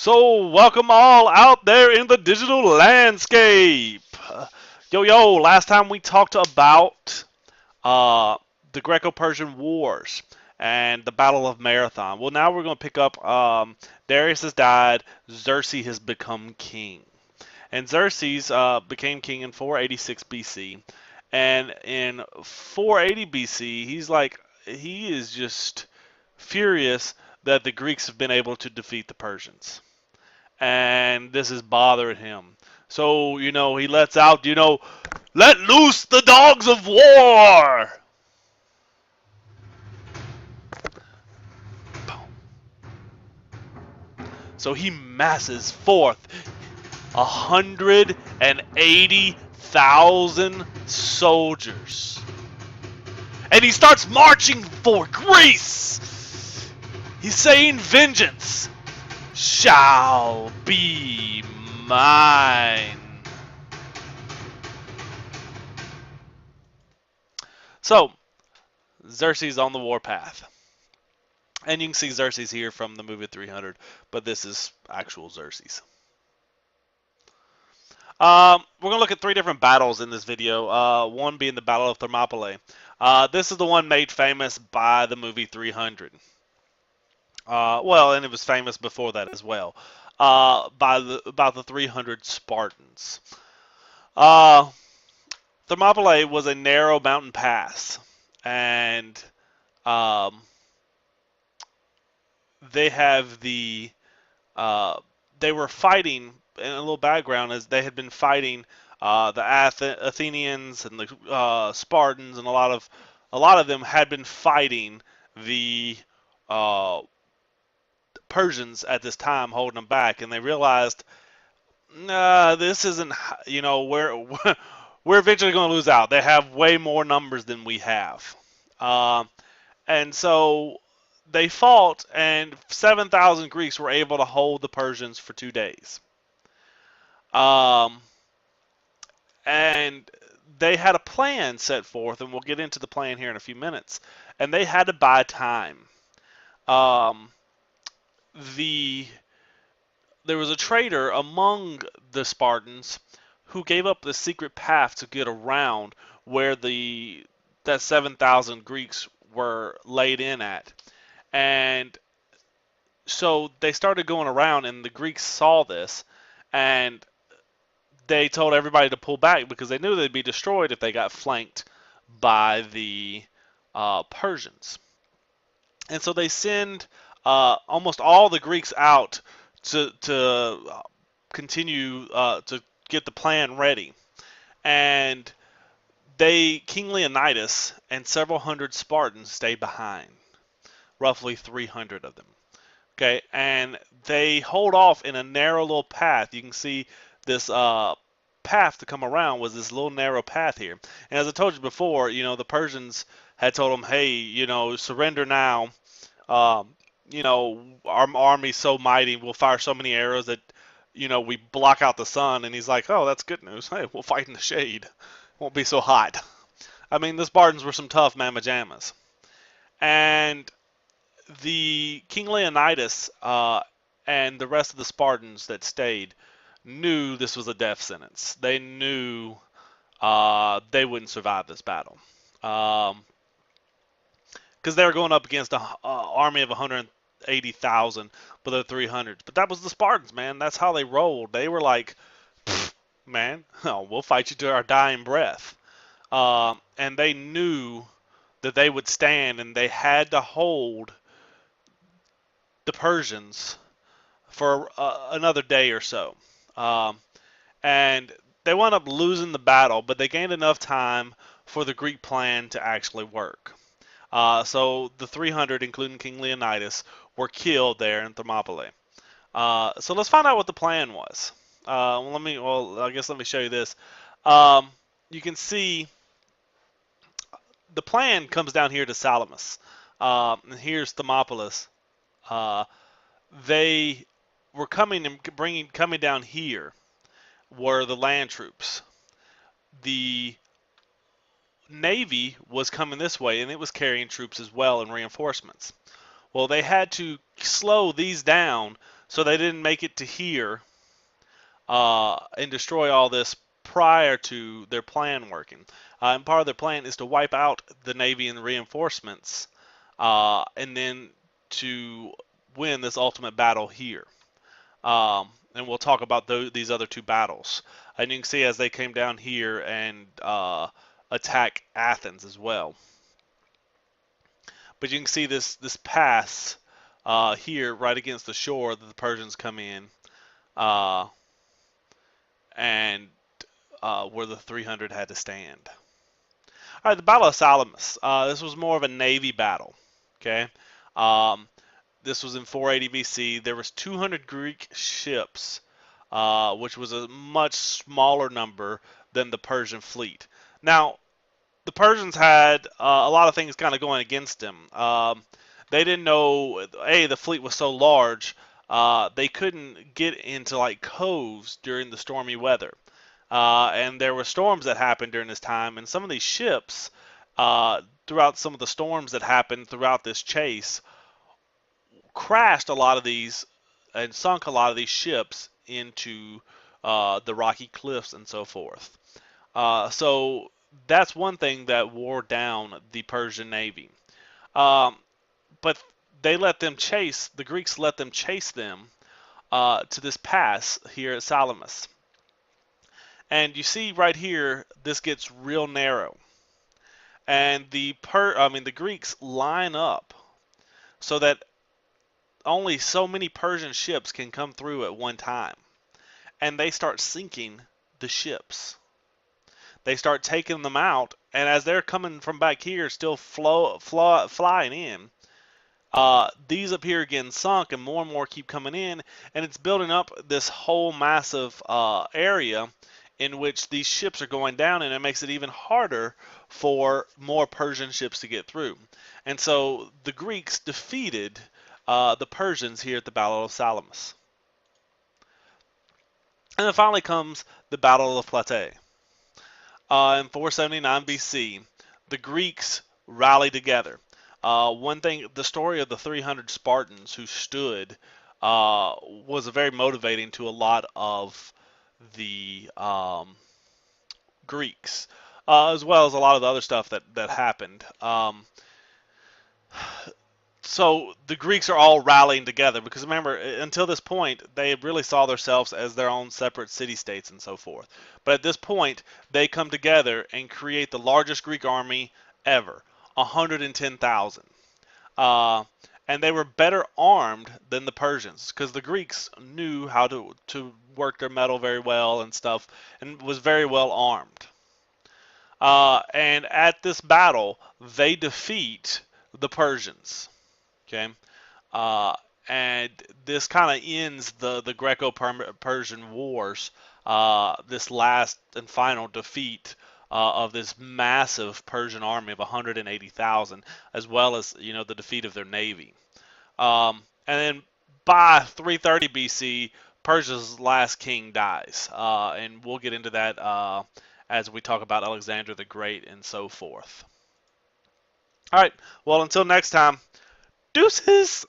So, welcome all out there in the digital landscape. Yo, last time we talked about uh, the Greco-Persian Wars and the Battle of Marathon. Well, now we're going to pick up Darius has died, Xerxes has become king. And Xerxes became king in 486 BC. And in 480 BC, he is just furious that the Greeks have been able to defeat the Persians, and this is bothering him. So, he lets out, let loose the dogs of war! So he masses forth 180,000 soldiers. And he starts marching for Greece! He's saying, vengeance shall be mine. So, Xerxes on the warpath. And you can see Xerxes here from the movie 300, but this is actual Xerxes. We're going to look at three different battles in this video, one being the Battle of Thermopylae. This is the one made famous by the movie 300. And it was famous before that as well, about the 300 Spartans. Thermopylae was a narrow mountain pass, and they have they were fighting, and a little background is they had been fighting the Athenians and the Spartans, and a lot of them had been fighting the Persians at this time, holding them back, and they realized, nah, this isn't, we're eventually going to lose out. They have way more numbers than we have. And so they fought, and 7,000 Greeks were able to hold the Persians for 2 days. And they had a plan set forth, and we'll get into the plan here in a few minutes. And they had to buy time. There was a traitor among the Spartans who gave up the secret path to get around where that 7,000 Greeks were laid in at. And so they started going around, and the Greeks saw this, and they told everybody to pull back because they knew they'd be destroyed if they got flanked by the Persians. And so they send almost all the Greeks out to continue to get the plan ready. And King Leonidas and several hundred Spartans stayed behind, roughly 300 of them. Okay, and they hold off in a narrow little path. You can see this path to come around was this little narrow path here. And as I told you before, the Persians had told them, hey, surrender now. Our army's so mighty, we'll fire so many arrows that, we block out the sun. And he's like, oh, that's good news. Hey, we'll fight in the shade. Won't be so hot. I mean, the Spartans were some tough mamma jammas. And the King Leonidas and the rest of the Spartans that stayed knew this was a death sentence. They knew they wouldn't survive this battle. Because they were going up against an army of 180,000, but they're 300. But that was the Spartans, man. That's how they rolled. They were like, man, we'll fight you to our dying breath. And they knew that they would stand, and they had to hold the Persians for another day or so. And they wound up losing the battle, but they gained enough time for the Greek plan to actually work. So the 300, including King Leonidas, were killed there in Thermopylae. So let's find out what the plan was. I guess let me show you this. You can see the plan comes down here to Salamis. And here's Thermopylae. They were coming down here were the land troops. The Navy was coming this way, and it was carrying troops as well and reinforcements. Well, they had to slow these down So they didn't make it to here and destroy all this prior to their plan working. And part of their plan is to wipe out the Navy and reinforcements, and then to win this ultimate battle here. And we'll talk about these other two battles. And you can see as they came down here and attack Athens as well. But you can see this pass here right against the shore that the Persians come in, uh, and where the 300 had to stand. All right, the Battle of Salamis. This was more of a navy battle. Okay, um, this was in 480 BC. There was 200 Greek ships, which was a much smaller number than the Persian fleet. Now, the Persians had a lot of things kind of going against them. They didn't know, the fleet was so large, they couldn't get into like coves during the stormy weather. And there were storms that happened during this time, and some of these ships, throughout some of the storms that happened throughout this chase, crashed a lot of these and sunk a lot of these ships into the rocky cliffs and so forth. So that's one thing that wore down the Persian navy. Um, but the Greeks let them chase them to this pass here at Salamis. And you see right here, this gets real narrow. And the Greeks line up so that only so many Persian ships can come through at one time. And they start sinking the ships. They start taking them out, and as they're coming from back here, still flying in, these up here getting sunk, and more keep coming in, and it's building up this whole massive area in which these ships are going down, and it makes it even harder for more Persian ships to get through. And so the Greeks defeated the Persians here at the Battle of Salamis. And then finally comes the Battle of Plataea. In 479 BC, the Greeks rallied together. One thing, the story of the 300 Spartans who stood was very motivating to a lot of the Greeks, as well as a lot of the other stuff that happened. So the Greeks are all rallying together because remember, until this point, they really saw themselves as their own separate city-states and so forth. But at this point, they come together and create the largest Greek army ever, 110,000. Uh, and they were better armed than the Persians because the Greeks knew how to work their metal very well and stuff, and was very well armed. And at this battle, they defeat the Persians. Okay, uh, and this kind of ends the Greco-Persian Wars. This last and final defeat of this massive Persian army of 180,000, as well as the defeat of their navy. And then by 330 BC, Persia's last king dies, and we'll get into that as we talk about Alexander the Great and so forth. All right. Well, until next time. Deuces!